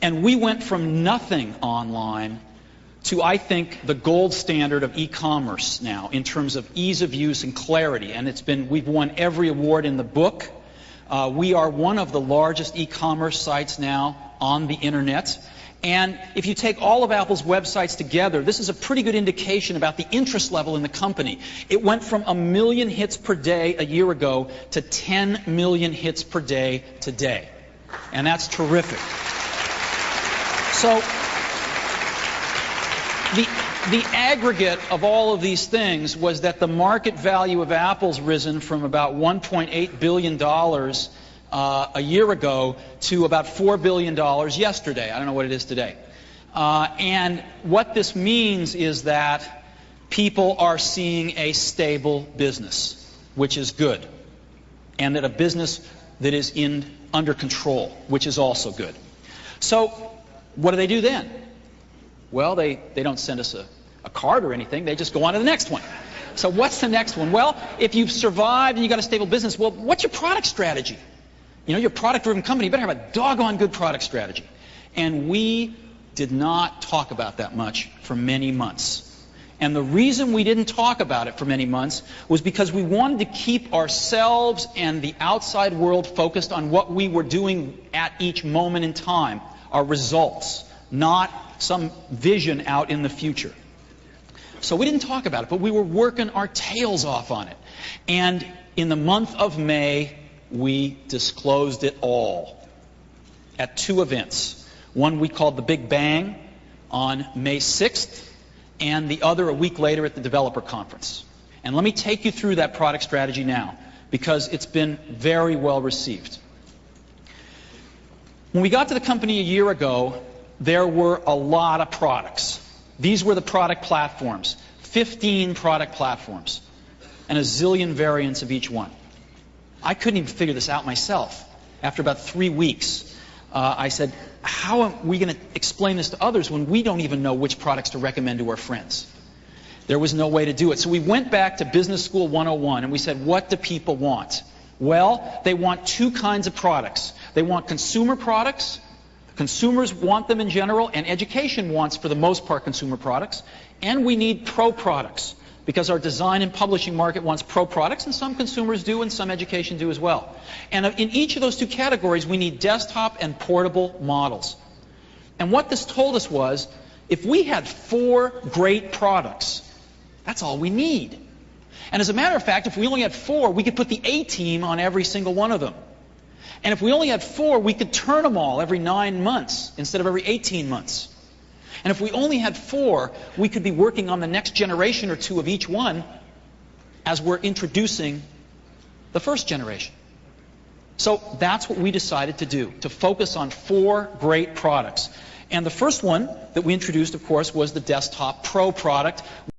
And we went from nothing online to, I think, the gold standard of e-commerce now in terms of ease of use and clarity. And we've won every award in the book. We are one of the largest e-commerce sites now on the internet. And if you take all of Apple's websites together, this is a pretty good indication about the interest level in the company. It went from 1 million hits per day a year ago to 10 million hits per day today. And that's terrific. So the aggregate of all of these things was that the market value of Apple's risen from about $1.8 billion a year ago to about $4 billion yesterday. I don't know what it is today. And what this means is that people are seeing a stable business, which is good, and that a business that is under control, which is also good. So what do they do then? Well, they don't send us a card or anything. They just go on to the next one. So what's the next one? Well, if you've survived and you've got a stable business, well, what's your product strategy? You know, you're a product-driven company. You better have a doggone good product strategy. And we did not talk about that much for many months. And the reason we didn't talk about it for many months was because we wanted to keep ourselves and the outside world focused on what we were doing at each moment in time, our results, not some vision out in the future. So we didn't talk about it, but we were working our tails off on it. And in the month of May, we disclosed it all at 2 events. One we called the Big Bang on May 6th, and the other a week later at the Developer Conference. And let me take you through that product strategy now, because it's been very well received. When we got to the company a year ago, there were a lot of products. These were the product platforms, 15 product platforms, and a zillion variants of each one. I couldn't even figure this out myself. After about 3 weeks, I said, how are we going to explain this to others when we don't even know which products to recommend to our friends? There was no way to do it. So we went back to Business School 101 and we said, what do people want? Well, they want 2 kinds of products. They want consumer products. Consumers want them in general, and education wants, for the most part, consumer products. And we need pro products, because our design and publishing market wants pro products, and some consumers do, and some education do as well. And in each of those 2 categories, we need desktop and portable models. And what this told us was, if we had 4 great products, that's all we need. And as a matter of fact, if we only had 4, we could put the A-team on every single one of them. And if we only had 4, we could turn them all every 9 months instead of every 18 months. And if we only had 4, we could be working on the next generation or 2 of each one as we're introducing the first generation. So that's what we decided to do, to focus on 4 great products. And the first one that we introduced, of course, was the Desktop Pro product.